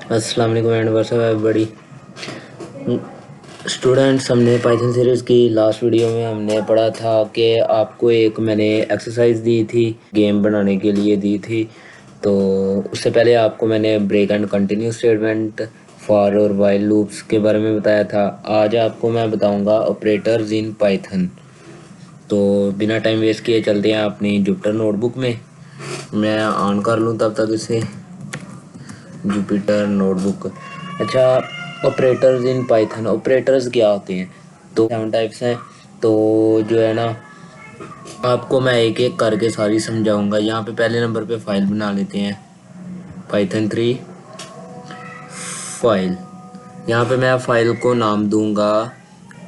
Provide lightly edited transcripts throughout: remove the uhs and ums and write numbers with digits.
अस्सलाम वालेकुम and WhatsApp everybody students. हमने पाइथन सीरीज़ की लास्ट वीडियो में हमने पढ़ा था कि आपको एक मैंने एक्सरसाइज दी थी, गेम बनाने के लिए दी थी। तो उससे पहले आपको मैंने break and continue statement, for और वाइल लूप्स के बारे में बताया था। आज आपको मैं बताऊंगा ऑपरेटर्स इन पाइथन। तो बिना टाइम वेस्ट किए चलते हैं अपनी जुपिटर नोटबुक में। मैं ऑन कर लूँ तब तक इसे, जुपिटर नोटबुक। अच्छा, ऑपरेटर्स इन पाइथन, ऑपरेटर्स क्या होते हैं? तो 7 टाइप्स हैं। तो जो है ना, आपको मैं एक एक करके सारी समझाऊंगा। यहाँ पे पहले नंबर पे फाइल बना लेते हैं, python 3 फाइल। यहाँ पे मैं फाइल को नाम दूंगा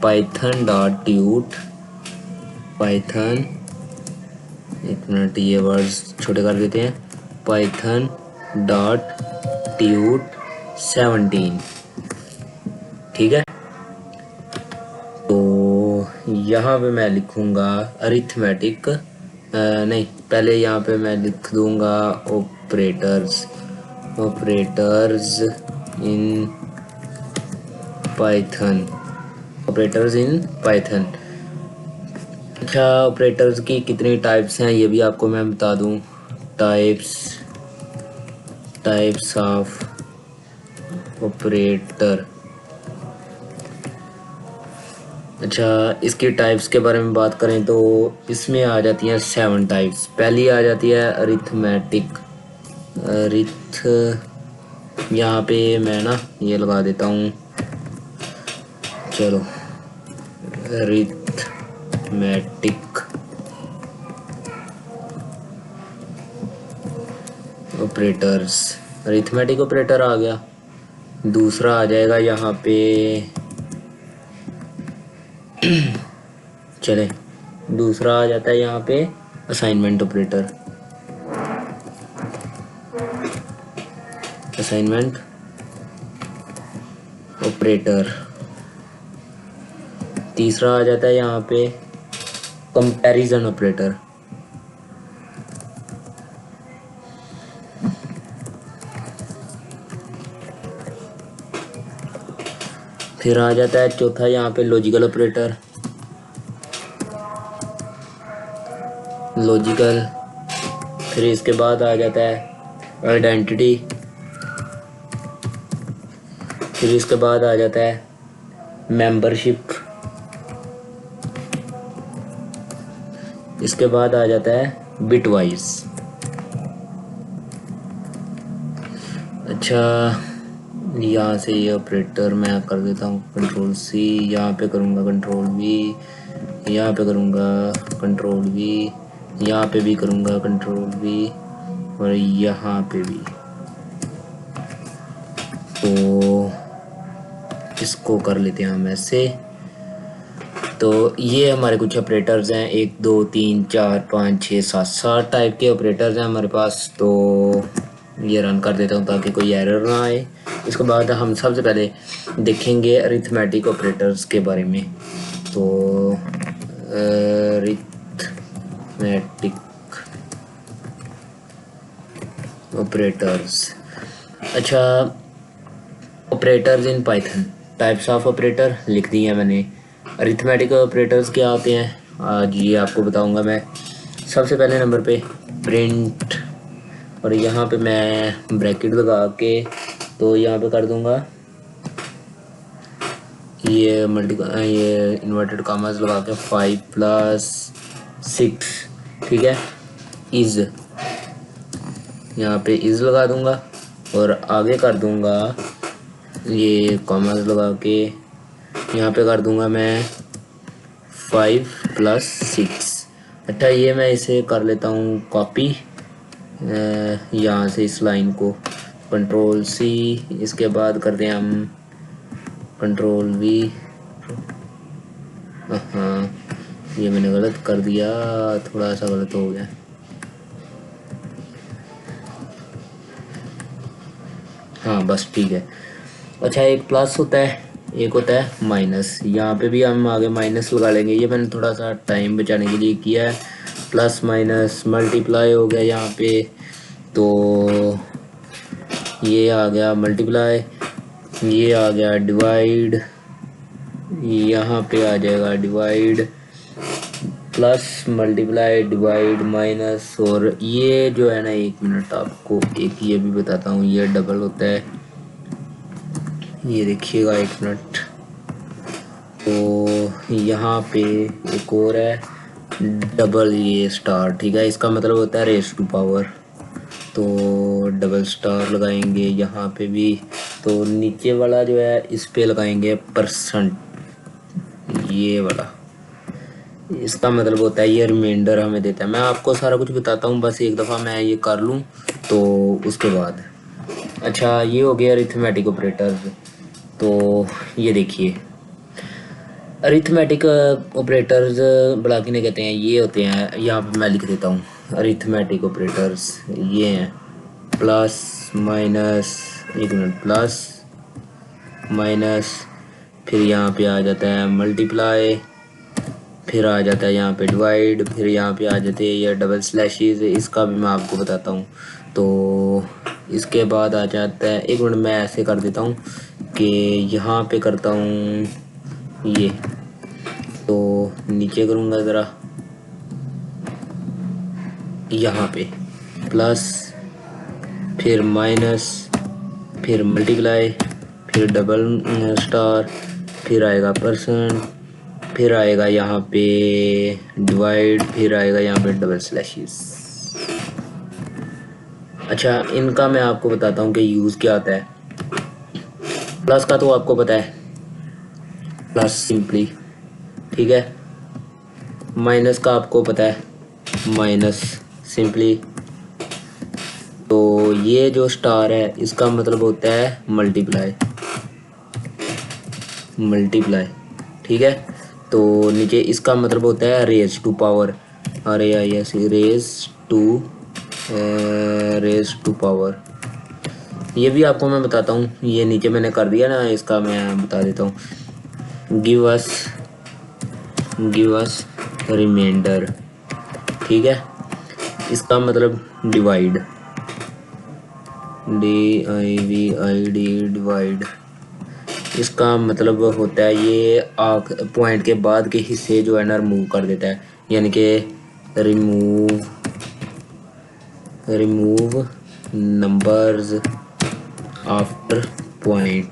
python.tut। पाइथन, एक मिनट ये वर्ड्स छोटे कर देते हैं, python.tut17। ठीक है। तो यहाँ पे मैं लिखूँगा अरिथमेटिक, नहीं, पहले यहाँ पे मैं लिख दूँगा operators, operators in Python, operators in Python. अच्छा, ऑपरेटर्स की कितनी टाइप्स हैं ये भी आपको मैं बता दूँ। Types of operator. अच्छा, इसकी टाइप्स के बारे में बात करें तो इसमें आ जाती हैं 7 टाइप्स। पहली आ जाती है अरिथमेटिक। यहाँ पे मैं ना ये लगा देता हूँ, चलो, अरिथमेटिक ऑपरेटर्स, अरिथमेटिक ऑपरेटर आ गया। दूसरा आ जाएगा यहाँ पे, चले, दूसरा आ जाता है यहाँ पे असाइनमेंट ऑपरेटर, असाइनमेंट ऑपरेटर। तीसरा आ जाता है यहाँ पे कंपैरिजन ऑपरेटर। फिर आ जाता है चौथा यहाँ पे लॉजिकल ऑपरेटर, लॉजिकल। फिर इसके बाद आ जाता है आइडेंटिटी। फिर इसके बाद आ जाता है मेंबरशिप। इसके बाद आ जाता है बिटवाइज। अच्छा, यहाँ से ये ऑपरेटर मैं कर देता हूँ Ctrl+C, यहाँ पे करूँगा Ctrl+V, यहाँ पे करूँगा Ctrl+V, यहाँ पे भी करूँगा Ctrl+V और यहाँ पे भी। तो इसको कर लेते हैं हम ऐसे। तो ये हमारे कुछ ऑपरेटर्स हैं, 1 2 3 4 5 6 7 7 टाइप के ऑपरेटर्स हैं हमारे पास। तो ये रन कर देता हूँ ताकि कोई एरर ना आए। इसके बाद हम सबसे पहले देखेंगे अरिथमेटिक ऑपरेटर्स के बारे में। तो अरिथमेटिक ऑपरेटर्स। अच्छा, operators in Python, types of operator लिख दिए हैं मैंने। अरिथमेटिक ऑपरेटर्स क्या होते हैं आज ये आपको बताऊंगा मैं। सबसे पहले नंबर पे प्रिंट, और यहाँ पे मैं ब्रैकेट लगा के तो यहाँ पे कर दूंगा ये ये इन्वर्टेड कॉमास लगा के 5+6। ठीक है, इज़, यहाँ पे इज़ लगा दूंगा और आगे कर दूंगा ये कॉमास लगा के, यहाँ पे कर दूंगा मैं 5+6। अच्छा, ये मैं इसे कर लेता हूँ कॉपी, यहाँ से इस लाइन को Ctrl+C, इसके बाद करते हैं हम Ctrl+V। हाँ, ये मैंने गलत कर दिया, थोड़ा सा गलत हो गया। हाँ बस ठीक है। अच्छा, एक प्लस होता है, एक होता है माइनस। यहाँ पे भी हम आगे माइनस लगा लेंगे, ये मैंने थोड़ा सा टाइम बचाने के लिए किया है। प्लस माइनस मल्टीप्लाई हो गया यहाँ पे। तो ये आ गया मल्टीप्लाई, ये आ गया डिवाइड, यहाँ पे आ जाएगा divide plus multiply divide minus, और ये जो है ना, 1 मिनट आपको एक ये भी बताता हूँ, ये डबल होता है, ये देखिएगा 1 मिनट। तो यहाँ पे एक और है डबल ये स्टार, ठीक है, इसका मतलब होता है रेस टू पावर, तो डबल स्टार लगाएंगे यहाँ पे भी। तो नीचे वाला जो है इस पे लगाएंगे परसेंट, ये वाला, इसका मतलब होता है ये रिमाइंडर हमें देता है। मैं आपको सारा कुछ बताता हूँ, बस एक दफ़ा मैं ये कर लूँ तो उसके बाद। अच्छा, ये हो गया अरिथमेटिक ऑपरेटर। तो ये देखिए, अरिथमेटिक ऑपरेटर्स बड़ा किन्हें कहते हैं, ये होते हैं, यहाँ पे मैं लिख देता हूँ अरिथमेटिक ऑपरेटर्स, ये हैं plus minus, 1 minute, plus minus, फिर यहाँ पे आ जाता है मल्टीप्लाई, फिर आ जाता है यहाँ पे डिवाइड, फिर यहाँ पे आ जाते हैं ये डबल स्लैशेस, इसका भी मैं आपको बताता हूँ। तो इसके बाद आ जाता है, 1 मिनट मैं ऐसे कर देता हूँ कि यहाँ पे करता हूँ ये, तो नीचे करूँगा ज़रा, यहाँ पे प्लस, फिर माइनस, फिर मल्टीप्लाई, फिर डबल स्टार, फिर आएगा परसेंट, फिर आएगा यहाँ पे डिवाइड, फिर आएगा यहाँ पे डबल स्लैशेस। अच्छा, इनका मैं आपको बताता हूँ कि यूज़ क्या आता है। प्लस का तो आपको पता है, प्लस सिंपली, ठीक है। माइनस का आपको पता है, माइनस सिंपली। तो ये जो स्टार है इसका मतलब होता है मल्टीप्लाई, मल्टीप्लाई, ठीक है। तो नीचे इसका मतलब होता है raise to power, raise to power. ये भी आपको मैं बताता हूँ, ये नीचे मैंने कर दिया ना, इसका मैं बता देता हूँ। गिव अस रिमाइंडर, ठीक है, इसका मतलब डिवाइड, DIVID डिवाइड, इसका मतलब होता है ये पॉइंट के बाद के हिस्से जो है ना रिमूव कर देता है, यानी कि रिमूव नंबर्स आफ्टर पॉइंट,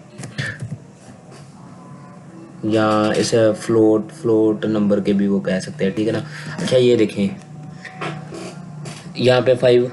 या इसे फ्लोट नंबर के भी वो कह सकते हैं, ठीक है ना। अच्छा, ये देखें यहाँ पे 5,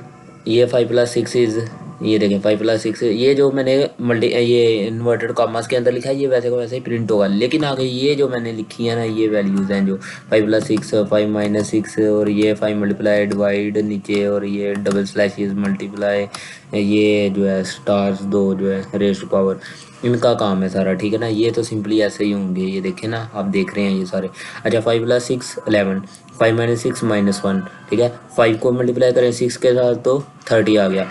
ये 5+6 इज़, ये देखें 5+6, ये जो मैंने ये इन्वर्टेड कॉमास के अंदर लिखा है, ये वैसे को वैसे ही प्रिंट होगा, लेकिन आगे ये जो मैंने लिखी है ना, ये वैल्यूज़ हैं जो 5+6, 5-6, और ये 5 मल्टीप्लाई डिवाइड नीचे, और ये डबल स्लैशेस मल्टीप्लाई, ये जो है स्टार्स 2 जो है रेज़ टू पावर, इनका काम है सारा, ठीक है ना। ये तो सिंपली ऐसे ही होंगे, ये देखें ना, आप देख रहे हैं ये सारे। अच्छा, 5+6 11, 5-6 -1, ठीक है। 5 को मल्टीप्लाई करें 6 के साथ तो 30 आ गया।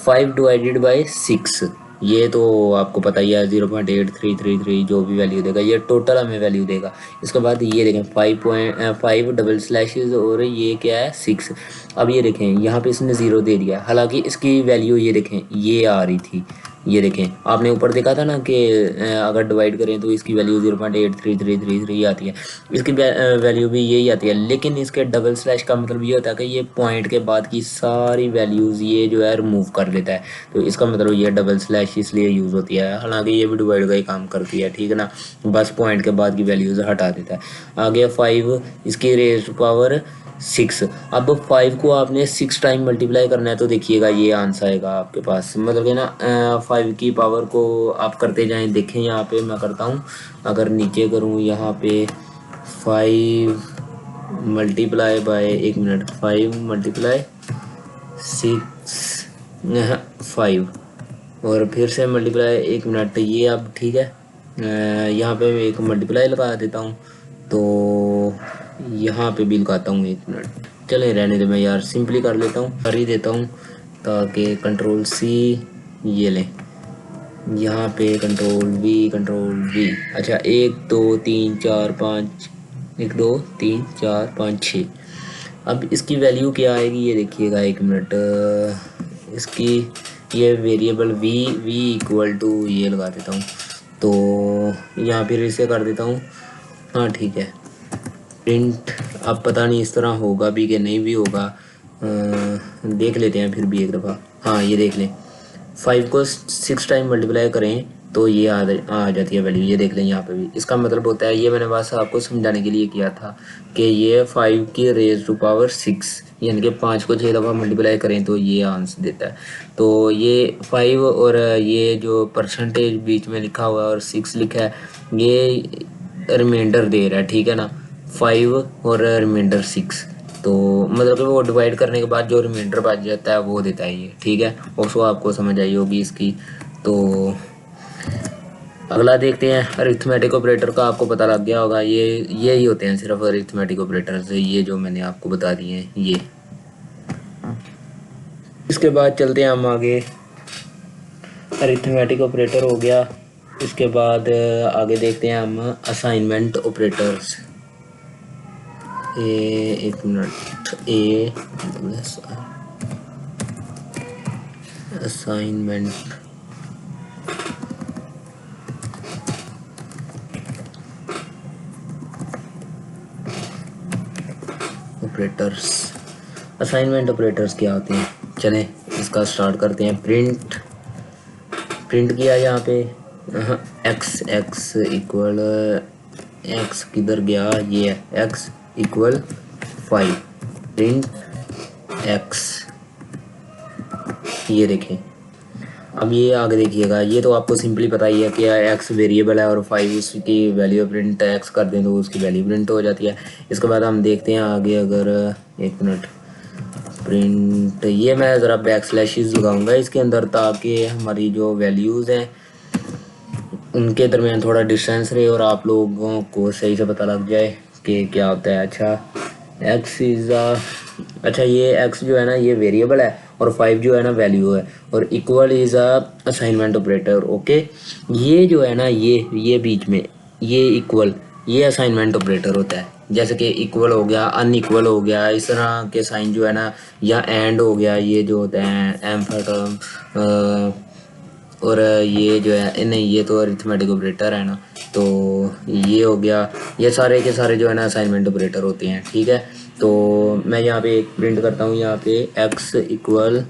5 डिवाइडेड बाई 6, ये तो आपको पता ही है 0.8333, जो भी वैल्यू देगा ये टोटल हमें वैल्यू देगा। इसके बाद ये देखें 5 डबल स्लैशेस, और ये क्या है 6। अब ये देखें यहाँ पे इसने 0 दे दिया, हालांकि इसकी वैल्यू ये देखें ये आ रही थी, ये देखें आपने ऊपर देखा था ना कि अगर डिवाइड करें तो इसकी वैल्यू 0.83333 आती है, इसकी वैल्यू भी यही आती है। लेकिन इसके डबल स्लैश का मतलब ये होता है कि ये पॉइंट के बाद की सारी वैल्यूज़ ये जो है रिमूव कर देता है, तो इसका मतलब ये डबल स्लैश इसलिए यूज़ होती है, हालांकि ये भी डिवाइड का ही काम करती है, ठीक है ना, बस पॉइंट के बाद की वैल्यूज़ हटा देता है। आगे 5, इसकी रेज़ पावर 6। अब 5 को आपने 6 टाइम मल्टीप्लाई करना है, तो देखिएगा ये आंसर आएगा आपके पास, मतलब कि ना 5 की पावर को आप करते जाएं। देखें यहाँ पे मैं करता हूँ, अगर नीचे करूँ यहाँ पे 5 मल्टीप्लाई बाय, 1 मिनट, 5 मल्टीप्लाई 6 5, और फिर से मल्टीप्लाई, 1 मिनट, ये अब ठीक है। यहाँ पे एक मल्टीप्लाई लगा देता हूँ, तो यहाँ पे भी लगाता हूँ, 1 मिनट, चले रहने दे, मैं यार सिंपली कर लेता हूँ, कर ही देता हूँ, ताकि Ctrl+C, ये लें, यहाँ पे Ctrl+V। अच्छा, 1 2 3 4 5, 1 2 3 4 5 6। अब इसकी वैल्यू क्या आएगी ये देखिएगा, 1 मिनट, इसकी ये वेरिएबल वी इक्वल टू ये लगा देता हूँ। तो यहाँ फिर इसे कर देता हूँ। हाँ ठीक है, प्रिंट अब पता नहीं इस तरह होगा भी कि नहीं भी होगा, देख लेते हैं फिर भी एक दफ़ा। हाँ ये देख लें, 5 को 6 टाइम मल्टीप्लाई करें तो ये आ जाती है वैल्यू। ये देख लें यहाँ पे भी, इसका मतलब होता है, ये मैंने बस आपको समझाने के लिए किया था कि ये 5 की रेज टू पावर 6 यानी कि 5 को 6 दफ़ा मल्टीप्लाई करें तो ये आंसर देता है। तो ये 5 और ये जो परसेंटेज बीच में लिखा हुआ है और 6 लिखा है, ये रिमाइंडर दे रहा है, ठीक है ना, 5 और रिमाइंडर 6। तो मतलब कि वो डिवाइड करने के बाद जो रिमाइंडर बच जाता है वो देता है ये, ठीक है। उसको आपको समझ आई होगी इसकी। तो अगला देखते हैं, अरिथमेटिक ऑपरेटर का आपको पता लग गया होगा, ये ही होते हैं सिर्फ अरिथमेटिक ऑपरेटर्स, ये जो मैंने आपको बता दिए हैं ये। इसके बाद चलते हैं हम आगे, अरिथमेटिक ऑपरेटर हो गया। इसके बाद आगे देखते हैं हम असाइनमेंट ऑपरेटर्स। एक minute, assignment operators. Assignment operators क्या होते हैं, चलें इसका स्टार्ट करते हैं। प्रिंट किया यहाँ पे एक्स इक्वल, एक्स किधर गया, ये है एक्स इक्वल 5, प्रिंट एक्स। ये देखें, अब ये आगे देखिएगा, ये तो आपको सिंपली पता ही है कि एक्स वेरिएबल है और 5 उसकी वैल्यू प्रिंट एक्स कर दें तो उसकी वैल्यू प्रिंट हो जाती है। इसके बाद हम देखते हैं आगे, अगर एक मिनट, प्रिंट, ये मैं ज़रा बैक स्लैशेस लगाऊंगा इसके अंदर ताकि हमारी जो वैल्यूज़ हैं उनके दरमियान थोड़ा डिस्टेंस रहे और आप लोगों को सही से पता लग जाए कि क्या होता है। अच्छा एक्स इज़ अच्छा ये एक्स जो है ना ये वेरिएबल है और 5 जो है ना वैल्यू है, और equal is assignment operator. Okay, ये जो है ना ये बीच में ये इक्वल, ये असाइनमेंट ऑपरेटर होता है। जैसे कि इक्वल हो गया, अनइक्वल हो गया, इस तरह के साइन जो है ना, या एंड हो गया, ये जो होते हैं एम्फेटम, और ये जो है नहीं, ये तो अरिथमेटिक ऑपरेटर है ना, तो ये हो गया, ये सारे के सारे जो है ना असाइनमेंट ऑपरेटर होते हैं, ठीक है। तो मैं यहाँ पे एक प्रिंट करता हूँ, यहाँ पे x इक्वल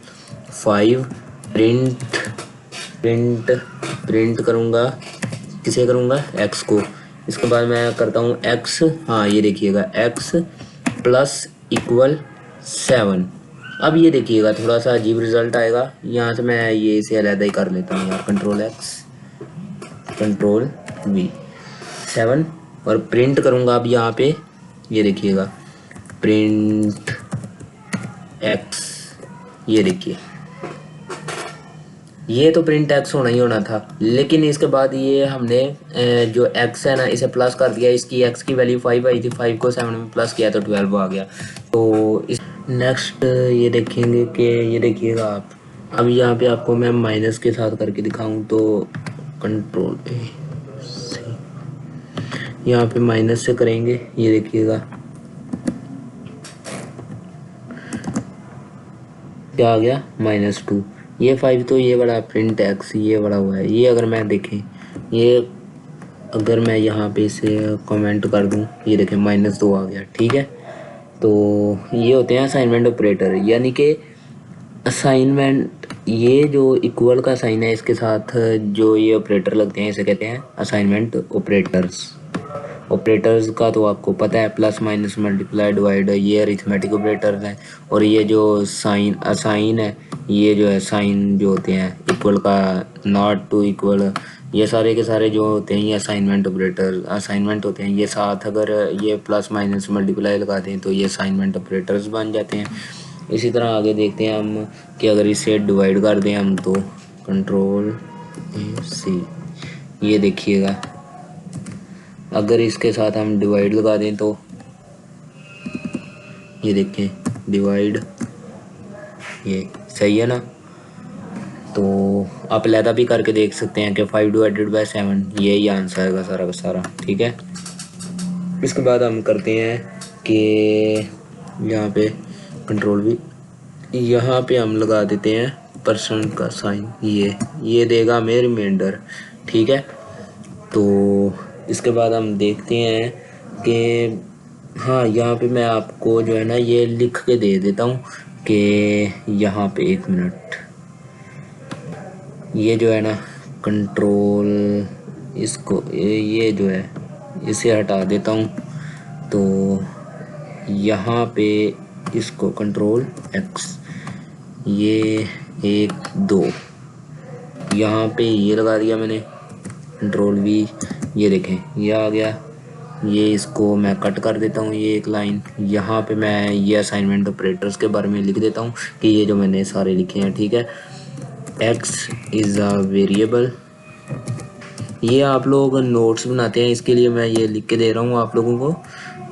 5, प्रिंट करूँगा, किसे करूँगा, x को। इसके बाद मैं करता हूँ x, हाँ ये देखिएगा x प्लस इक्वल 7। अब ये देखिएगा थोड़ा सा अजीब रिजल्ट आएगा, यहाँ से मैं ये इसे अलग ही कर लेता हूँ यार, कंट्रोल एक्स कंट्रोल वी, 7, और प्रिंट करूँगा अब यहाँ पे, ये देखिएगा प्रिंट एक्स। ये देखिए, ये तो प्रिंट एक्स होना ही होना था, लेकिन इसके बाद ये हमने जो एक्स है ना इसे प्लस कर दिया, इसकी एक्स की वैल्यू 5 आई थी, 5 को 7 में प्लस किया तो 12 आ गया। तो इस नेक्स्ट ये देखेंगे कि ये देखिएगा आप, अब यहाँ पे आपको मैं माइनस के साथ करके दिखाऊं तो कंट्रोल यहाँ पे माइनस से करेंगे, ये देखिएगा क्या आ गया, -2। ये 5 तो ये बड़ा प्रिंट एक्स ये बड़ा हुआ है, ये अगर मैं देखें, ये अगर मैं यहाँ पे इसे कमेंट कर दूँ, ये देखें -2 आ गया, ठीक है। तो ये होते हैं असाइनमेंट ऑपरेटर, यानी कि असाइनमेंट, ये जो इक्वल का साइन है इसके साथ जो ये ऑपरेटर लगते हैं इसे कहते हैं असाइनमेंट ऑपरेटर्स। ऑपरेटर्स का तो आपको पता है, प्लस माइनस मल्टीप्लाई डिवाइड, ये अरिथमेटिक ऑपरेटर्स हैं। और ये जो साइन असाइन है, ये जो है साइन जो होते हैं इक्वल का, नॉट टू इक्वल, ये सारे के सारे जो होते हैं ये असाइनमेंट ऑपरेटर असाइनमेंट होते हैं। ये साथ अगर ये प्लस माइनस मल्टीप्लाई लगा दें तो ये असाइनमेंट ऑपरेटर्स बन जाते हैं। इसी तरह आगे देखते हैं हम कि अगर इसे डिवाइड कर दें हम तो कंट्रोल सी, ये देखिएगा अगर इसके साथ हम डिवाइड लगा दें तो ये देखें डिवाइड, ये सही है ना। तो आप लैदा भी करके देख सकते हैं कि 5 डिवाइडेड बाई 7 यही आंसर आएगा सारा का सारा, ठीक है। इसके बाद हम करते हैं कि यहाँ पे कंट्रोल भी, यहाँ पे हम लगा देते हैं परसेंट का साइन, ये देगा हमें रिमाइंडर। ठीक है, तो इसके बाद हम देखते हैं कि हाँ, यहाँ पे मैं आपको जो है ना ये लिख के दे देता हूँ कि यहाँ पे 1 मिनट, ये जो है ना कंट्रोल, इसको ये जो है इसे हटा देता हूँ। तो यहाँ पे इसको कंट्रोल एक्स, ये 1 2, यहाँ पे ये लगा दिया मैंने, कंट्रोल वी, ये देखें ये आ गया। ये इसको मैं कट कर देता हूँ, ये एक लाइन। यहाँ पे मैं ये असाइनमेंट ऑपरेटर्स के बारे में लिख देता हूँ कि ये जो मैंने सारे लिखे हैं। ठीक है, एक्स इज़ अ वेरिएबल, ये आप लोग नोट्स बनाते हैं, इसके लिए मैं ये लिख के दे रहा हूँ आप लोगों को,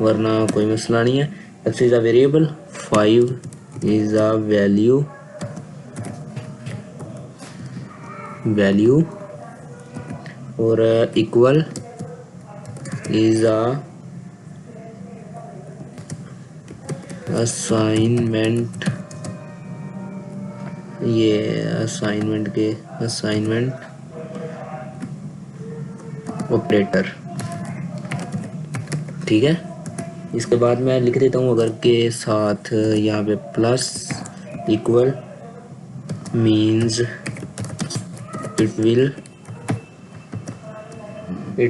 वरना कोई मसला नहीं है। X is a variable, 5 is a value और इक्वल इज़ अ असाइनमेंट, ये असाइनमेंट ऑपरेटर। ठीक है, इसके बाद मैं लिख देता हूँ अगर के साथ यहाँ पे plus equal means it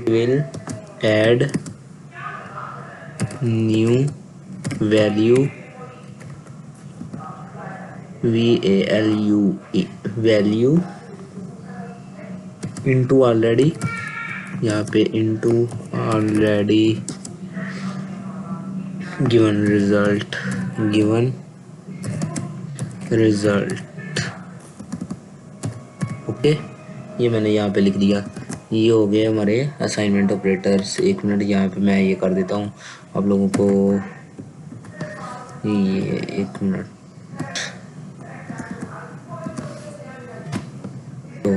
will add new value value into already, यहाँ पे into already given result. Okay, ये मैंने यहाँ पे लिख दिया। ये हो गए हमारे असाइनमेंट ऑपरेटर्स। 1 मिनट, यहाँ पे मैं ये कर देता हूँ आप लोगों को, ये 1 मिनट। तो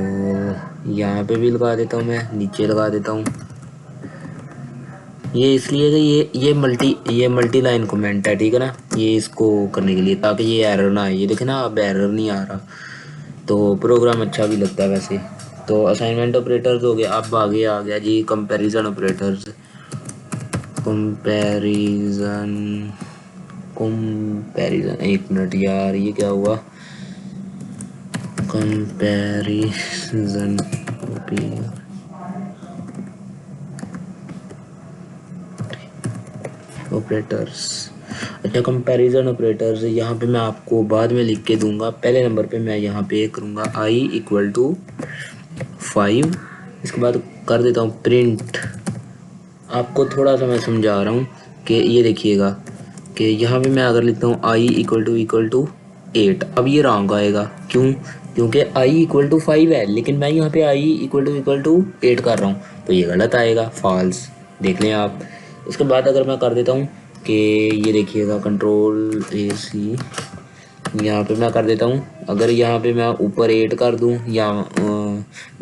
यहाँ पे भी लगा देता हूँ, मैं नीचे लगा देता हूँ। ये इसलिए कि ये मल्टी लाइन कमेंट है। ठीक है ना, ये इसको करने के लिए, ताकि ये एरर ना आए। ये देखे ना, अब एरर नहीं आ रहा, तो प्रोग्राम अच्छा भी लगता है वैसे। तो असाइनमेंट ऑपरेटर्स हो गए। अब आगे आ गया जी कंपैरिजन ऑपरेटर्स। कंपैरिजन 1 मिनट यार, ये क्या हुआ? Comparison operators. अच्छा, कंपैरिजन ऑपरेटर्स यहाँ पे मैं आपको बाद में लिख के दूंगा। पहले नंबर पे मैं यहाँ पे करूँगा i इक्वल टू 5। इसके बाद कर देता हूँ प्रिंट। आपको थोड़ा सा मैं समझा रहा हूँ कि ये देखिएगा कि यहाँ पे मैं अगर लिखता हूँ i इक्वल टू 8, अब ये रॉन्ग आएगा। क्यों? क्योंकि i इक्वल टू 5 है, लेकिन मैं यहाँ पे i इक्वल टू 8 कर रहा हूँ, तो ये गलत आएगा, फॉल्स। देख लें आप। उसके बाद अगर मैं कर देता हूँ कि ये देखिएगा कंट्रोल AC, यहाँ पे मैं कर देता हूँ, अगर यहाँ पे मैं ऊपर 8 कर दूँ या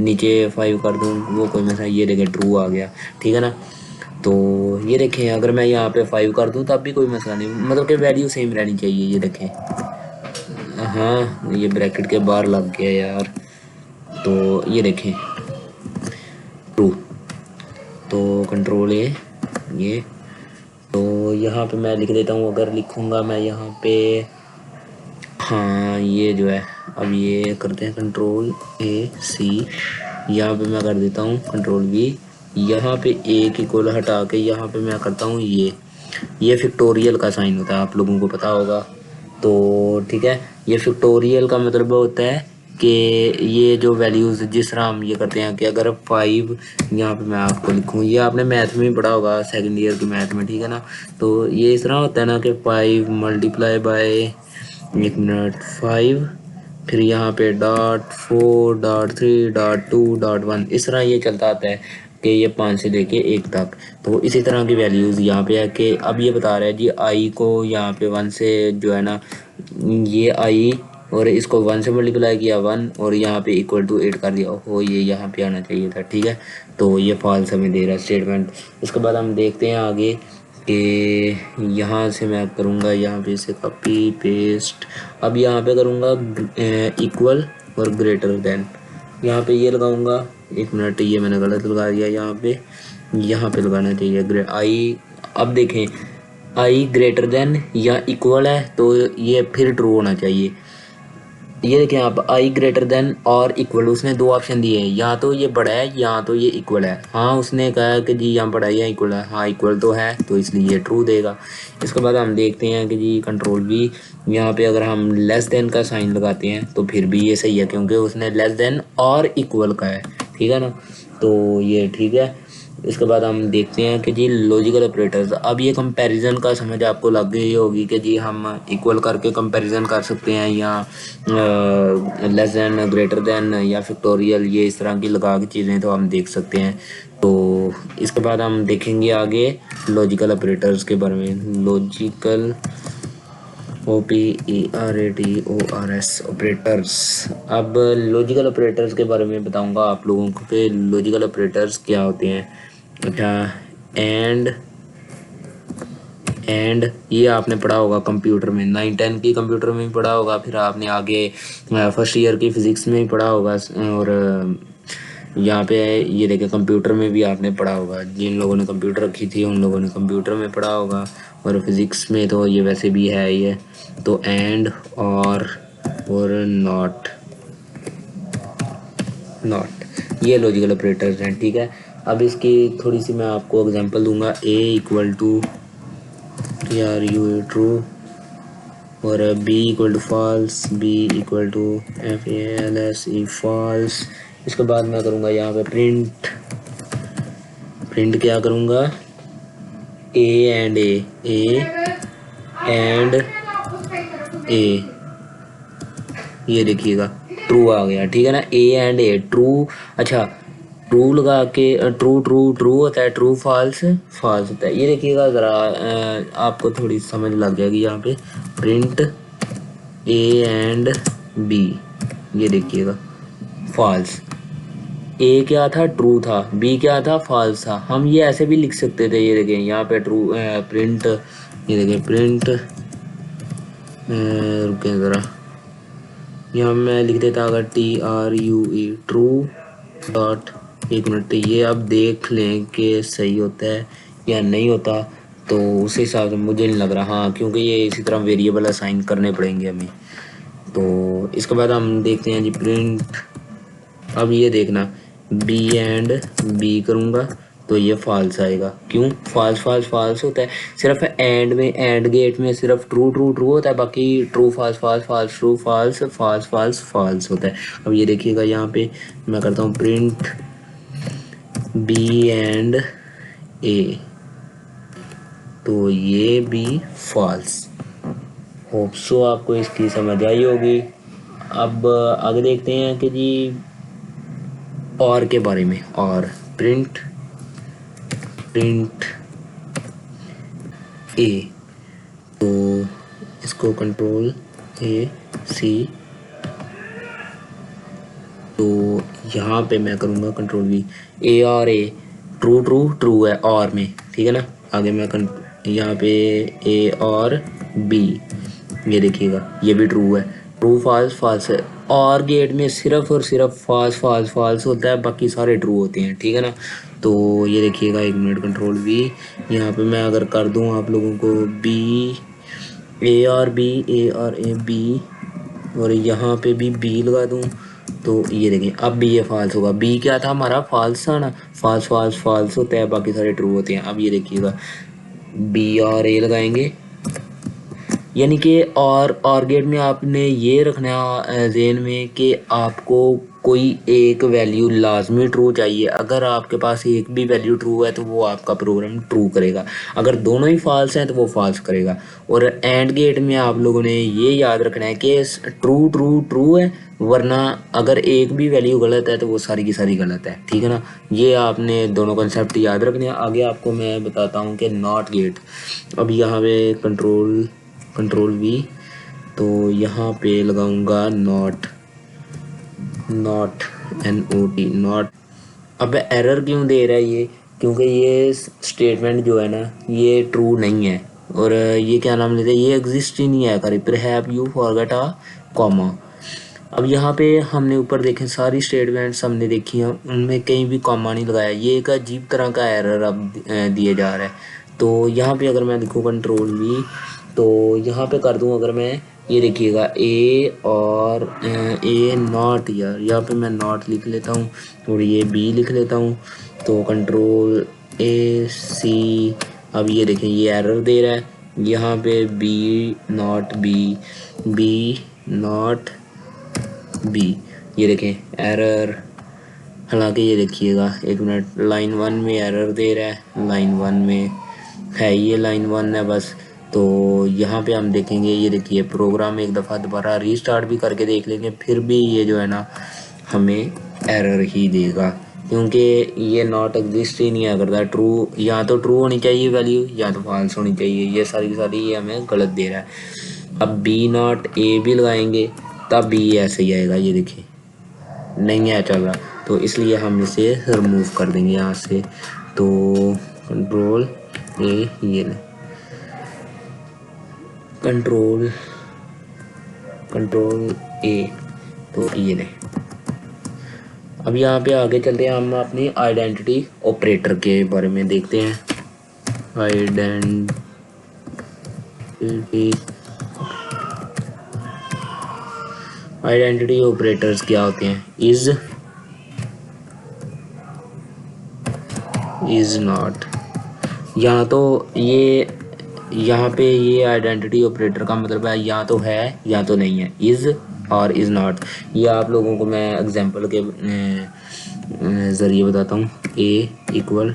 नीचे 5 कर दूँ, वो कोई मसला, ये देखें ट्रू आ गया। ठीक है ना, तो ये देखें अगर मैं यहाँ पे 5 कर दूँ तब भी कोई मसला नहीं, मतलब कि वैल्यू सेम रहनी चाहिए। ये देखें, हाँ ये ब्रैकेट के बाहर लग गया यार, तो ये देखें ट्रू। तो कंट्रोल ये, तो यहाँ पे मैं लिख देता हूँ, अगर लिखूँगा मैं यहाँ पे, हाँ ये जो है, अब ये करते हैं कंट्रोल AC, यहाँ पे मैं कर देता हूँ कंट्रोल V। यहाँ पे एक इक्वल हटा के यहाँ पे मैं करता हूँ ये फैक्टोरियल का साइन होता है, आप लोगों को पता होगा। तो ठीक है, ये फैक्टोरियल का मतलब होता है कि ये जो वैल्यूज़ जिस तरह हम ये करते हैं कि अगर 5, यहाँ पे मैं आपको लिखूँ, ये आपने मैथ में भी पढ़ा होगा, सेकंड ईयर की मैथ में। ठीक है ना, तो ये इस तरह होता है ना कि 5 मल्टीप्लाई बाय 1 मिनट 5, फिर यहाँ पे .4.3.2.1, इस तरह ये चलता आता है कि ये 5 से लेके 1 तक। तो इसी तरह की वैल्यूज़ यहाँ पे है कि अब ये बता रहा है जी i को यहाँ पे 1 से जो है ना, ये i और इसको 1 से मल्टीप्लाई किया 1 और यहाँ पे इक्वल टू 8 कर दिया हो, ये यहाँ पे आना चाहिए था। ठीक है, तो ये फॉल्स हमें दे रहा है स्टेटमेंट। उसके बाद हम देखते हैं आगे कि यहाँ से मैं करूँगा, यहाँ पे से कॉपी पेस्ट, अब यहाँ पे करूँगा इक्वल और ग्रेटर देन, यहाँ पे ये लगाऊंगा। एक मिनट, ये मैंने गलत लगा दिया, यहाँ पे लगाना चाहिए आई। अब देखें, आई ग्रेटर देन या इक्वल है तो ये फिर ट्रू होना चाहिए। ये देखें आप, आई ग्रेटर देन और इक्वल, उसने दो ऑप्शन दिए हैं, या तो ये बड़ा है या तो ये इक्वल है। हाँ, उसने कहा कि जी यहाँ बड़ा है या इक्वल है, हाँ इक्वल तो है तो इसलिए ये ट्रू देगा। इसके बाद हम देखते हैं कि जी कंट्रोल बी, यहाँ पे अगर हम लेस देन का साइन लगाते हैं तो फिर भी ये सही है क्योंकि उसने लेस देन और इक्वल का है, ठीक है ना, तो ये ठीक है। इसके बाद हम देखते हैं कि जी लॉजिकल ऑपरेटर्स। अब ये कंपैरिजन का समझ आपको लग गई होगी कि जी हम इक्वल करके कंपैरिजन कर सकते हैं या लेस देन, ग्रेटर देन या फैक्टोरियल, ये इस तरह की लगा के चीज़ें तो हम देख सकते हैं। तो इसके बाद हम देखेंगे आगे लॉजिकल ऑपरेटर्स के बारे में। Logical OPERATORS operators. अब लॉजिकल ऑपरेटर्स के बारे में बताऊंगा आप लोगों को कि लॉजिकल ऑपरेटर्स क्या होते हैं। अच्छा, एंड ये आपने पढ़ा होगा कंप्यूटर में, 9-10 की कंप्यूटर में भी पढ़ा होगा, फिर आपने आगे फर्स्ट ईयर की फिज़िक्स में भी पढ़ा होगा, और यहाँ पे ये देखें कंप्यूटर में भी आपने पढ़ा होगा। जिन लोगों ने कंप्यूटर रखी थी उन लोगों ने कंप्यूटर में पढ़ा होगा, और फिज़िक्स में तो ये वैसे भी है ये। तो एंड और नॉट ये लॉजिकल ऑपरेटर्स हैं, ठीक है। अब इसकी थोड़ी सी मैं आपको एग्जांपल दूंगा। A इक्वल टू ट्रू और B equal to false, B equal to FALSE false. इसके बाद मैं करूँगा यहाँ पे प्रिंट क्या करूँगा, A एंड A, ये देखिएगा ट्रू आ गया, ठीक है ना, A एंड A ट्रू। अच्छा, ट्रू लगा के ट्रू होता है, ट्रू फॉल्स होता है। ये देखिएगा ज़रा, आपको थोड़ी समझ लग जाएगी यहाँ पे। प्रिंट A एंड B, ये देखिएगा फॉल्स। A क्या था, ट्रू था, B क्या था, फॉल्स था। हम ये ऐसे भी लिख सकते थे, ये देखें यहाँ पे ट्रू प्रिंट, ये देखें प्रिंट, रुकें ज़रा, यहाँ मैं लिख देता अगर TRUE ट्रू डॉट, एक मिनट, ये आप देख लें कि सही होता है या नहीं होता, तो उस हिसाब से मुझे नहीं लग रहा, हाँ, क्योंकि ये इसी तरह वेरिएबल असाइन करने पड़ेंगे हमें। तो इसके बाद हम देखते हैं जी प्रिंट। अब ये देखना, B एंड B करूँगा तो ये फॉल्स आएगा। क्यों, फॉल्स होता है। सिर्फ एंड में, एंड गेट में सिर्फ ट्रू होता है, बाकी ट्रू फॉल्स ट्रू फॉल्स होता है। अब ये देखिएगा यहाँ पे मैं करता हूँ प्रिंट B एंड A, तो ये भी फॉल्स। होप सो आपको इसकी समझ आई होगी। अब आगे देखते हैं कि जी और के बारे में। और प्रिंट A, तो इसको कंट्रोल AC, तो यहाँ पे मैं करूँगा कंट्रोल V। A और A ट्रू है और में, ठीक है ना। आगे मैं यहाँ पे A और B, ये देखिएगा ये भी ट्रू है, ट्रू फॉल्स है। और गेट में सिर्फ और सिर्फ फॉल्स होता है, बाकी सारे ट्रू होते हैं, ठीक है ना। तो ये देखिएगा, एक मिनट, कंट्रोल V, यहाँ पे मैं अगर कर दूँ आप लोगों को A और A B, और यहाँ पे भी B लगा दूँ, तो ये देखें अब भी ये फॉल्स होगा। B क्या था हमारा, फॉल्स था ना, फॉल्स होता है, बाकी सारे ट्रू होते हैं। अब ये देखिएगा B और A लगाएंगे, यानी कि और गेट में आपने ये रखना ज़हन में कि आपको कोई एक वैल्यू लाजमी ट्रू चाहिए। अगर आपके पास एक भी वैल्यू ट्रू है तो वो आपका प्रोग्राम ट्रू करेगा, अगर दोनों ही फॉल्स हैं तो वो फॉल्स करेगा। और एंड गेट में आप लोगों ने ये याद रखना है कि ट्रू है, वरना अगर एक भी वैल्यू गलत है तो वो सारी की सारी गलत है, ठीक है ना। ये आपने दोनों कंसेप्ट याद रखने हैं। आगे आपको मैं बताता हूँ कि नॉट गेट। अब यहाँ पे कंट्रोल V, तो यहाँ पे लगाऊंगा नॉट नॉट। अब एरर क्यों दे रहा है ये, क्योंकि ये स्टेटमेंट जो है ना ये ट्रू नहीं है, और ये क्या नाम लेते हैं, ये एग्जिस्ट ही नहीं है। करी पर have you forget a comma, अब यहाँ पे हमने ऊपर देखें सारी स्टेटमेंट्स हमने देखी हैं, उनमें कहीं भी कॉमा नहीं लगाया। ये एक अजीब तरह का एरर अब दिया जा रहा है। तो यहाँ पे अगर मैं लिखूँ कंट्रोल वी, तो यहाँ पे कर दूँ अगर मैं, ये देखिएगा ए और ए नॉट, यार यहाँ पे मैं नॉट लिख लेता हूँ और ये बी लिख लेता हूँ। तो कंट्रोल ए सी, अब ये देखें ये एरर दे रहा है यहाँ पे, b not b, b not b, ये देखें एरर। हालांकि ये देखिएगा एक मिनट, लाइन 1 में एरर दे रहा है, लाइन 1 में है, ये लाइन 1 है बस। तो यहाँ पे हम देखेंगे, ये देखिए प्रोग्राम एक दफ़ा दोबारा रीस्टार्ट भी करके देख लेंगे, फिर भी ये जो है ना हमें एरर ही देगा, क्योंकि ये नॉट एग्जिस्ट ही नहीं करता। ट्रू, या तो ट्रू होनी चाहिए वैल्यू या तो फॉल्स होनी चाहिए, ये सारी की सारी ये हमें गलत दे रहा है। अब बी नॉट ए भी लगाएंगे तब भी ये ऐसे ही आएगा, ये देखिए नहीं है चल रहा, तो इसलिए हम इसे रिमूव कर देंगे यहाँ से। तो कंट्रोल ए, ये ले कंट्रोल ए, तो ये ले। अब यहाँ पे आगे चलते हैं, हम अपनी आइडेंटिटी ऑपरेटर के बारे में देखते हैं। आइडेंटिटी ऑपरेटर्स क्या होते हैं? इज नॉट, यहाँ तो ये, यहाँ पे ये आइडेंटिटी ऑपरेटर का मतलब है या तो है या तो नहीं है, इज और इज नॉट। ये आप लोगों को मैं एग्जांपल के ज़रिए बताता हूँ। A equal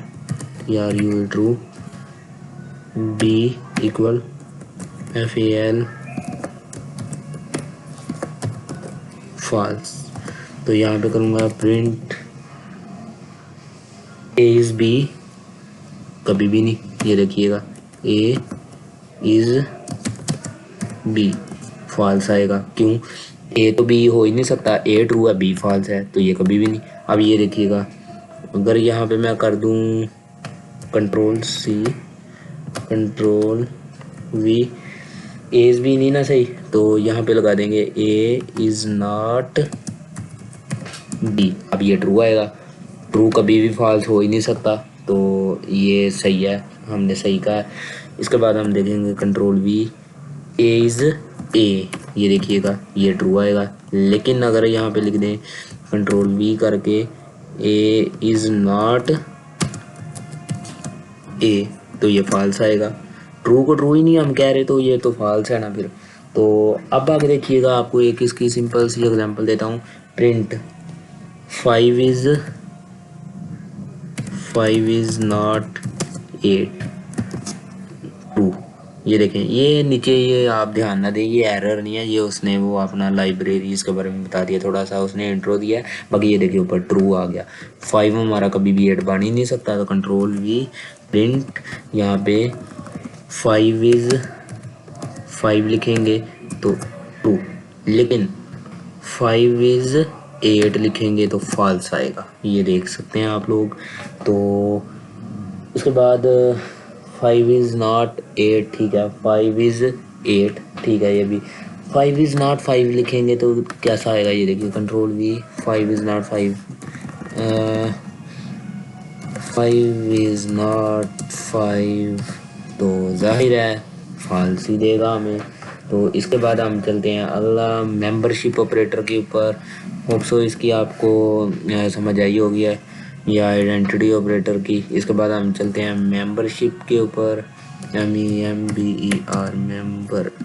R U true, b equal FAL false. तो यहाँ पे करूँगा प्रिंट ए इज़ बी, कभी भी नहीं, ये देखिएगा ए इज़ बी फॉल्स आएगा। क्यों? ए तो बी हो ही नहीं सकता, ए ट्रू है बी फॉल्स है, तो ये कभी भी नहीं। अब ये देखिएगा, अगर यहाँ पे मैं कर दूँ control C control V, a is b नहीं ना सही, तो यहाँ पे लगा देंगे ए इज़ नॉट बी। अब ये ट्रू आएगा, ट्रू कभी भी फॉल्स हो ही नहीं सकता, तो ये सही है, हमने सही कहा। इसके बाद हम देखेंगे control V, a is a, ये देखिएगा ये ट्रू आएगा। लेकिन अगर यहाँ पे लिख दें कंट्रोल V करके ए इज़ नॉट ए, तो ये फॉल्स आएगा। ट्रू को ट्रू ही नहीं हम कह रहे, तो ये तो फॉल्स है ना फिर। तो अब आगे देखिएगा, आपको एक इसकी सिंपल सी एग्जांपल देता हूँ। Print 5 is not 8 true. ये देखें, ये नीचे ये आप ध्यान ना दें, ये एरर नहीं है, ये उसने वो अपना लाइब्रेरीज के बारे में बता दिया, थोड़ा सा उसने इंट्रो दिया, बाकी ये देखिए ऊपर ट्रू आ गया। 5 हमारा कभी भी 8 बन ही नहीं सकता, तो कंट्रोल V प्रिंट यहाँ पे 5 लिखेंगे तो ट्रू, लेकिन 5 इज़ 8 लिखेंगे तो फॉल्स आएगा, ये देख सकते हैं आप लोग। तो उसके बाद 5 इज़ नॉट 8, ठीक है, 5 इज़ 8, ठीक है, ये भी 5 इज़ नॉट 5 लिखेंगे तो कैसा आएगा, ये देखिए control V 5 is not 5, 5 is not 5, तो जाहिर है फॉल्स ही देगा हमें। तो इसके बाद हम चलते हैं अगला मेंबरशिप ऑपरेटर के ऊपर। होप सो इसकी आपको समझ आई होगी है, या आइडेंटिटी ऑपरेटर की। इसके बाद हम चलते हैं मेंबरशिप के ऊपर, MEMBER membership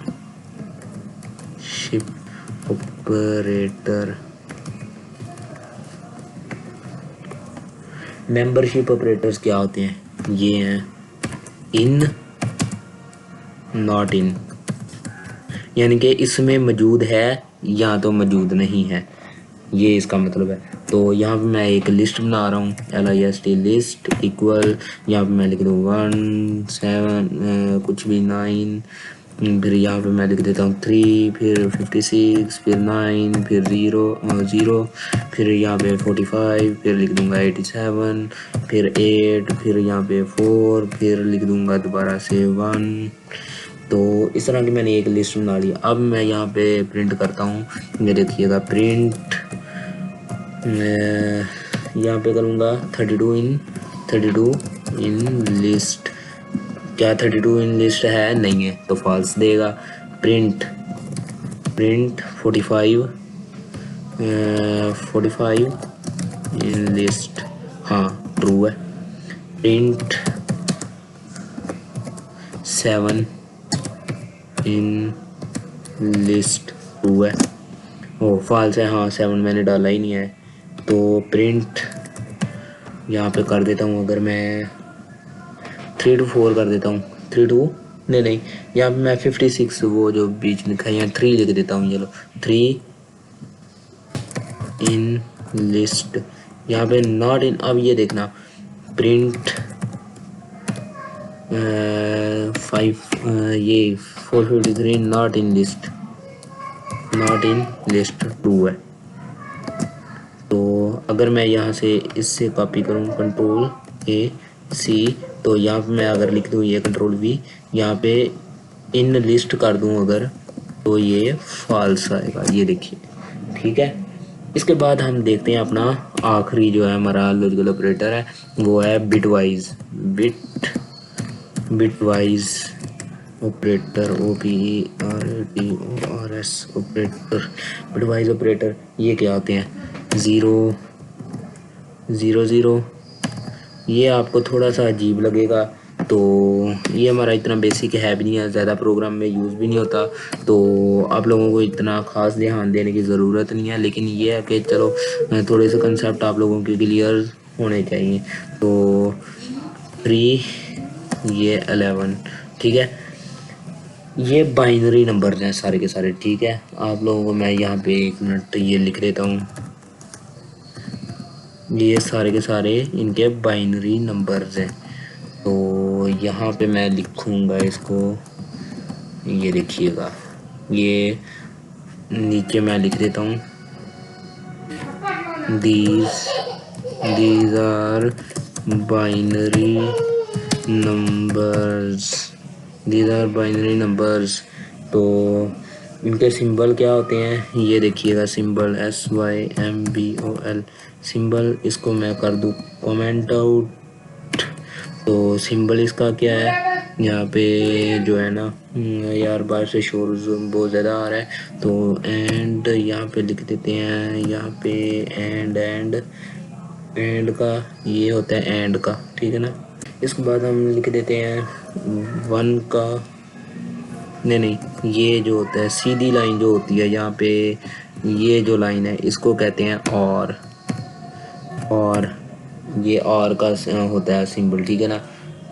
operator. Membership operators क्या होते हैं? ये हैं इन नॉट इन, यानी कि इसमें मौजूद है या तो मौजूद नहीं है, ये इसका मतलब है। तो यहाँ पे मैं एक लिस्ट बना रहा हूँ, LIST लिस्ट इक्वल, यहाँ पे मैं लिख दूँ 1 7 कुछ भी 9, फिर यहाँ पे मैं लिख देता हूँ 3, फिर 56, फिर 9, फिर 0, फिर यहाँ पे 45, फिर लिख दूँगा 87, फिर 8, फिर यहाँ पे 4, फिर लिख दूँगा दोबारा से 1। तो इस तरह की मैंने एक लिस्ट बना ली। अब मैं यहाँ पे प्रिंट करता हूँ, ये देखिएगा प्रिंट, यहाँ पे करूँगा 32 इन लिस्ट। क्या 32 इन लिस्ट है? नहीं है, तो फॉल्स देगा। प्रिंट 45 इन लिस्ट, हाँ ट्रू है। प्रिंट 7 इन लिस्ट, ट्रू है। ओ फॉल्स है, हाँ 7 मैंने डाला ही नहीं है। तो प्रिंट यहाँ पे कर देता हूँ, अगर मैं 3 to 4 कर देता हूँ, 3 to नहीं, यहाँ पे मैं 56 वो जो बीच लिखा है यहाँ 3 लिख देता हूँ। चलो 3 इन लिस्ट, यहाँ पे नॉट इन। अब ये देखना print 453 not in list, true है। तो अगर मैं यहाँ से इससे कॉपी करूँ Ctrl+A+C, तो यहाँ पे मैं अगर लिख दूँ ये Ctrl+V, यहाँ पे इन लिस्ट कर दूँ अगर, तो ये फॉल्स आएगा, ये देखिए, ठीक है। इसके बाद हम देखते हैं अपना आखिरी जो है हमारा लॉजिकल ऑपरेटर है, वो है bitwise operator, OPERATORS operator. Bitwise operator ये क्या होते हैं? 0 0 0, ये आपको थोड़ा सा अजीब लगेगा, तो ये हमारा इतना बेसिक है भी नहीं है, ज़्यादा प्रोग्राम में यूज़ भी नहीं होता, तो आप लोगों को इतना ख़ास ध्यान देने की ज़रूरत नहीं है। लेकिन ये है कि चलो थोड़े से कंसेप्ट आप लोगों के क्लियर होने चाहिए। तो 3 ये 11, ठीक है। ये बाइनरी नंबर हैं सारे के सारे, ठीक है। आप लोगों को मैं यहाँ पे 1 मिनट ये लिख देता हूँ, ये सारे के सारे इनके बाइनरी नंबर्स हैं। तो यहाँ पे मैं लिखूँगा इसको, ये देखिएगा, ये नीचे मैं लिख देता हूँ these are binary numbers। तो इनके सिंबल क्या होते हैं ये देखिएगा, सिंबल SYMBOL सिंबल, इसको मैं कर दूँ कमेंट आउट। तो सिंबल इसका क्या है, यहाँ पे जो है ना यार बाहर से शोर बहुत ज़्यादा आ रहा है, तो एंड यहाँ पे लिख देते हैं, यहाँ पे एंड का ये होता है एंड का, ठीक है ना। इसके बाद हम लिख देते हैं 1 का, नहीं, ये जो होता है सीधी लाइन जो होती है यहाँ पे, ये जो लाइन है इसको कहते हैं और ये और का होता है सिंबल, ठीक है ना।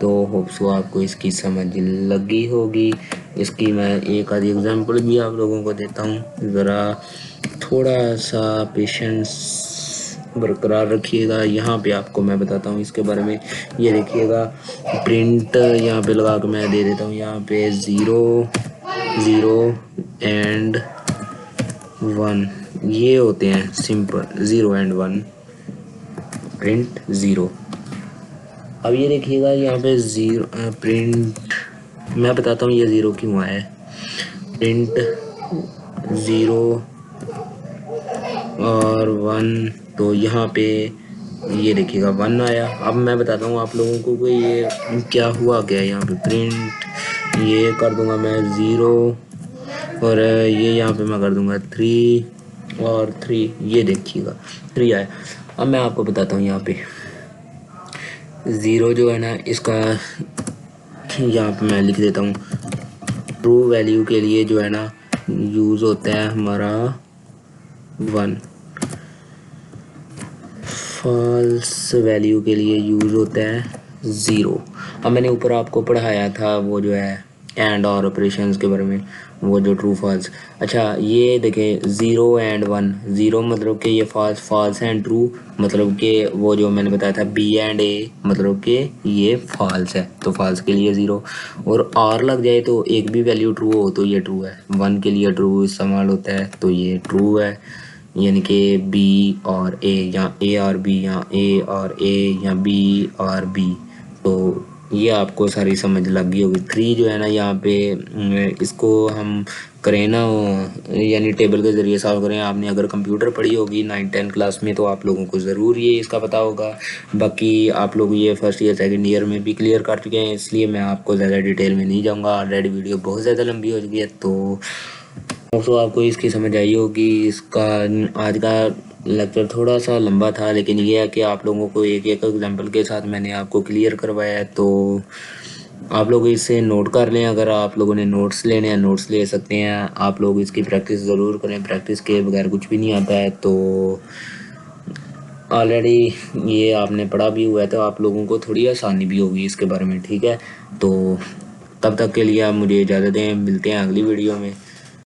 तो होप्स आपको इसकी समझ लगी होगी। इसकी मैं एक आधी एग्जांपल भी आप लोगों को देता हूँ, ज़रा थोड़ा सा पेशेंस बरकरार रखिएगा। यहाँ पे आपको मैं बताता हूँ इसके बारे में, ये देखिएगा प्रिंट यहाँ पे लगा के मैं दे देता हूँ, यहाँ पे 0 0 एंड 1 ये होते हैं सिंपल, 0 एंड 1 प्रिंट 0। अब ये देखिएगा यहाँ पे 0 प्रिंट, मैं बताता हूँ ये 0 क्यों आया है। प्रिंट 0 और 1, तो यहाँ पे ये देखिएगा 1 आया। अब मैं बताता हूँ आप लोगों को कि ये क्या हुआ क्या है। यहाँ पे प्रिंट ये कर दूंगा मैं 0, और ये यहाँ पे मैं कर दूंगा 3 और 3, ये देखिएगा 3 आया। अब मैं आपको बताता हूँ यहाँ पे 0 जो है ना इसका यहाँ पे मैं लिख देता हूँ, ट्रू वैल्यू के लिए जो है ना यूज़ होता है हमारा 1, फॉल्स वैल्यू के लिए यूज़ होता है 0। अब मैंने ऊपर आपको पढ़ाया था वो जो है एंड और ऑपरेशंस के बारे में, वो जो ट्रू फॉल्स। अच्छा ये देखें 0 एंड 1, 0 मतलब कि ये फॉल्स एंड ट्रू मतलब कि वो जो मैंने बताया था B एंड A मतलब कि ये फॉल्स है, तो फॉल्स के लिए 0, और लग जाए तो एक भी वैल्यू ट्रू हो तो ये ट्रू है। 1 के लिए ट्रू इस्तेमाल होता है तो ये ट्रू है, यानी कि B और A या A और B या A और A या B और B, तो ये आपको सारी समझ लग गई होगी। 3 जो है ना यहाँ पे इसको हम करें ना, यानी टेबल के ज़रिए सॉल्व करें। आपने अगर कंप्यूटर पढ़ी होगी 9-10 क्लास में तो आप लोगों को ज़रूर ये इसका पता होगा। बाकी आप लोग ये फर्स्ट ईयर सेकंड ईयर में भी क्लियर कर चुके हैं, इसलिए मैं आपको ज़्यादा डिटेल में नहीं जाऊँगा। ऑलरेडी वीडियो बहुत ज़्यादा लंबी हो चुकी है, तो आपको इसकी समझ आई होगी। इसका आज का लेक्चर थोड़ा सा लंबा था, लेकिन ये है कि आप लोगों को एक एक एग्जांपल के साथ मैंने आपको क्लियर करवाया है, तो आप लोग इसे नोट कर लें। अगर आप लोगों ने नोट्स लेने हैं नोट्स ले सकते हैं। आप लोग इसकी प्रैक्टिस ज़रूर करें, प्रैक्टिस के बगैर कुछ भी नहीं आता है। तो ऑलरेडी ये आपने पढ़ा भी हुआ है, तो आप लोगों को थोड़ी आसानी भी होगी इसके बारे में, ठीक है। तो तब तक के लिए आप मुझे इजाज़त दें, मिलते हैं अगली वीडियो में।